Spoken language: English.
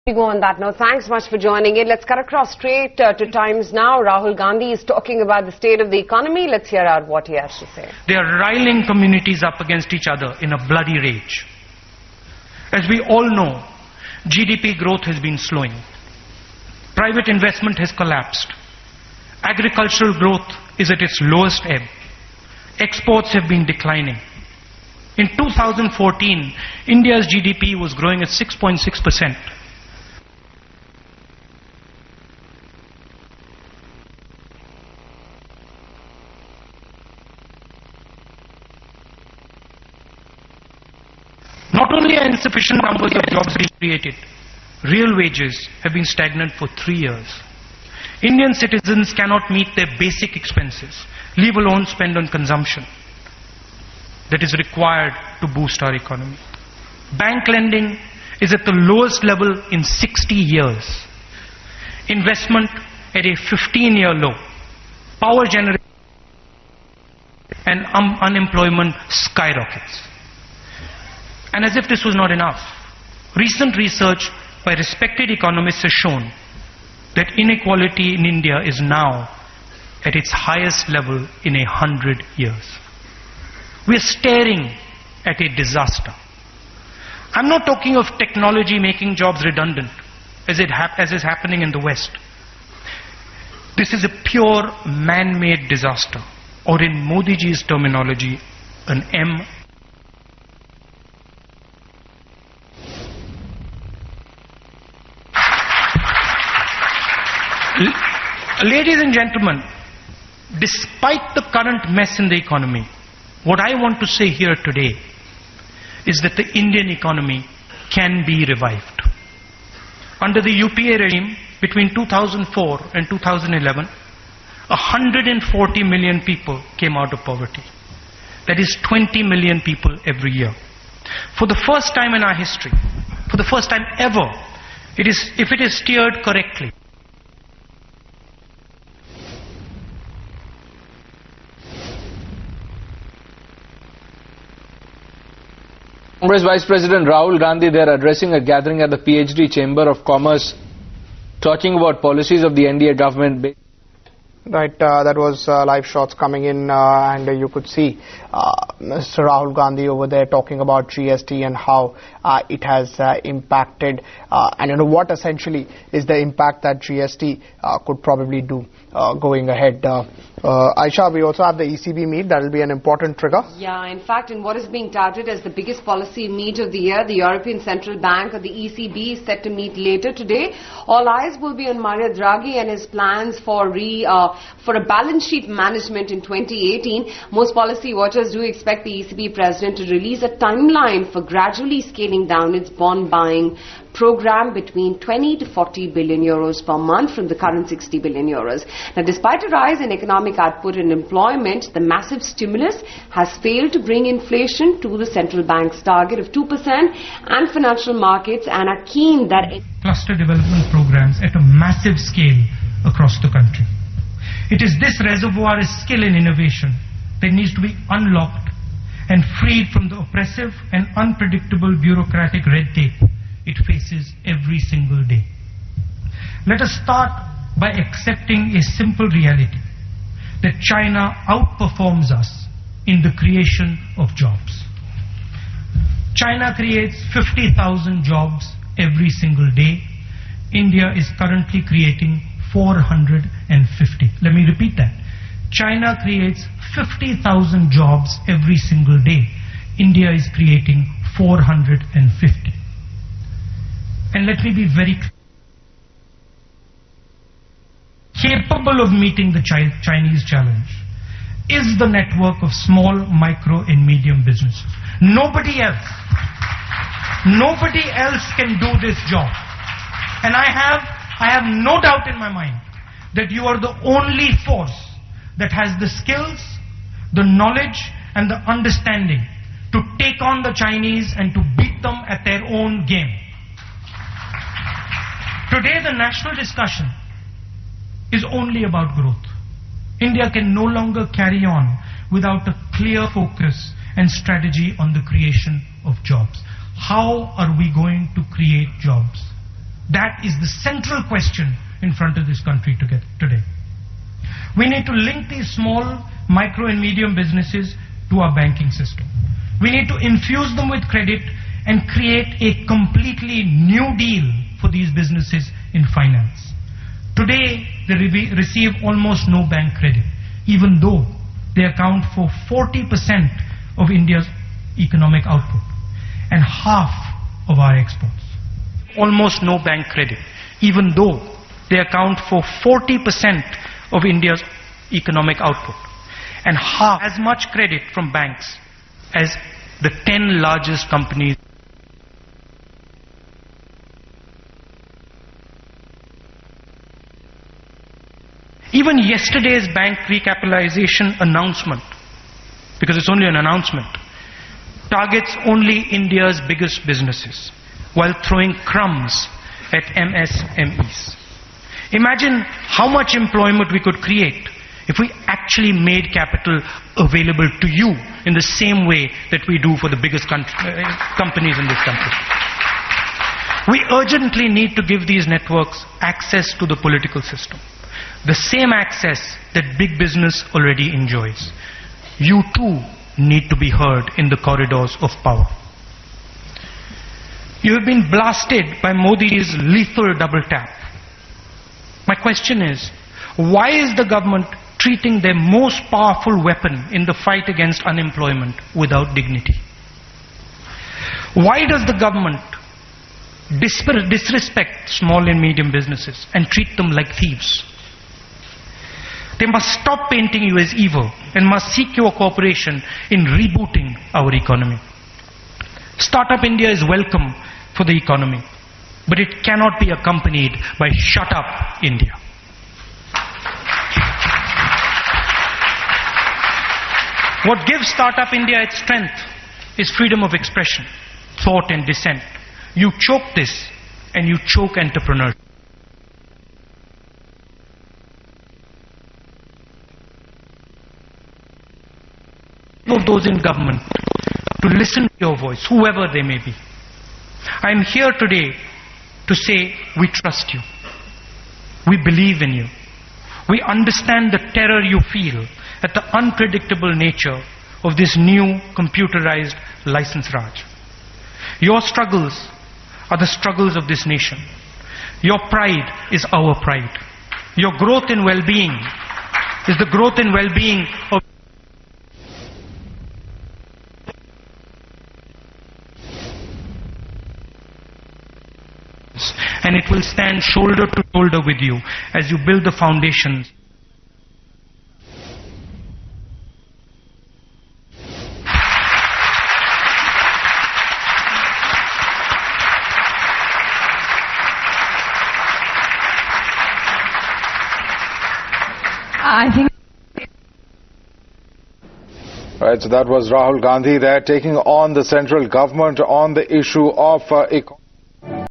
We go on that note. Thanks much for joining in. Let's cut across straight to Times Now. Rahul Gandhi is talking about the state of the economy. Let's hear out what he has to say. They are riling communities up against each other in a bloody rage. As we all know, GDP growth has been slowing. Private investment has collapsed. Agricultural growth is at its lowest ebb. Exports have been declining. In 2014, India's GDP was growing at 6.6%. Not only are insufficient numbers of jobs being created, real wages have been stagnant for 3 years. Indian citizens cannot meet their basic expenses, leave alone spend on consumption that is required to boost our economy. Bank lending is at the lowest level in 60 years. Investment at a 15-year low. Power generation and unemployment skyrockets. And as if this was not enough, recent research by respected economists has shown that inequality in India is now at its highest level in 100 years. We are staring at a disaster. I'm not talking of technology making jobs redundant, as is happening in the West. This is a pure man-made disaster, or in Modi ji's terminology, an M. Ladies and gentlemen, despite the current mess in the economy, what I want to say here today is that the Indian economy can be revived. Under the UPA regime, between 2004 and 2011, 140 million people came out of poverty. That is 20 million people every year. For the first time in our history, for the first time ever, if it is steered correctly, Congress Vice President Rahul Gandhi there addressing a gathering at the PhD Chamber of Commerce, talking about policies of the NDA government. Right, that was live shots coming in, and you could see Mr. Rahul Gandhi over there talking about GST and how it has impacted, and what essentially is the impact that GST could probably do going ahead. Aisha, we also have the ECB meet. That will be an important trigger. Yeah, in fact, in what is being touted as the biggest policy meet of the year, the European Central Bank, or the ECB, is set to meet later today. All eyes will be on Mario Draghi and his plans for a balance sheet management in 2018. Most policy watchers do expect the ECB president to release a timeline for gradually scaling down its bond buying program between 20 to 40 billion euros per month from the current 60 billion euros. Now, despite a rise in economic output and employment, the massive stimulus has failed to bring inflation to the central bank's target of 2%, and financial markets are keen that cluster development programs at a massive scale across the country. It is this reservoir of skill and innovation that needs to be unlocked and freed from the oppressive and unpredictable bureaucratic red tape it faces every single day. Let us start by accepting a simple reality, that China outperforms us in the creation of jobs. China creates 50,000 jobs every single day. India is currently creating 450. Let me repeat that. China creates 50,000 jobs every single day. India is creating 450. And let me be very clear. Capable of meeting the Chinese challenge is the network of small, micro and medium businesses. Nobody else can do this job. And I have no doubt in my mind that you are the only force that has the skills, the knowledge and the understanding to take on the Chinese and to beat them at their own game. Today the national discussion is only about growth. India can no longer carry on without a clear focus and strategy on the creation of jobs. How are we going to create jobs? That is the central question in front of this country today. We need to link these small, micro and medium businesses to our banking system. We need to infuse them with credit and create a completely new deal for these businesses in finance. Today, they receive almost no bank credit, even though they account for 40% of India's economic output and half of our exports. Almost no bank credit, even though they account for 40% of India's economic output and half as much credit from banks as the 10 largest companies. Even yesterday's bank recapitalization announcement, because it's only an announcement, targets only India's biggest businesses while throwing crumbs at MSMEs. Imagine how much employment we could create if we actually made capital available to you in the same way that we do for the biggest companies in this country. We urgently need to give these networks access to the political system, the same access that big business already enjoys. You too need to be heard in the corridors of power. You have been blasted by Modi's lethal double tap. My question is, why is the government treating their most powerful weapon in the fight against unemployment without dignity? Why does the government disrespect small and medium businesses and treat them like thieves? They must stop painting you as evil and must seek your cooperation in rebooting our economy. Startup India is welcome for the economy, but it cannot be accompanied by shut up India. What gives Startup India its strength is freedom of expression, thought and dissent. You choke this and you choke entrepreneurship. Of those in government to listen to your voice, whoever they may be. I am here today to say we trust you. We believe in you. We understand the terror you feel at the unpredictable nature of this new computerized license Raj. Your struggles are the struggles of this nation. Your pride is our pride. Your growth and well-being is the growth and well-being of and it will stand shoulder to shoulder with you as you build the foundations. I think. Right, so that was Rahul Gandhi there taking on the central government on the issue of economy.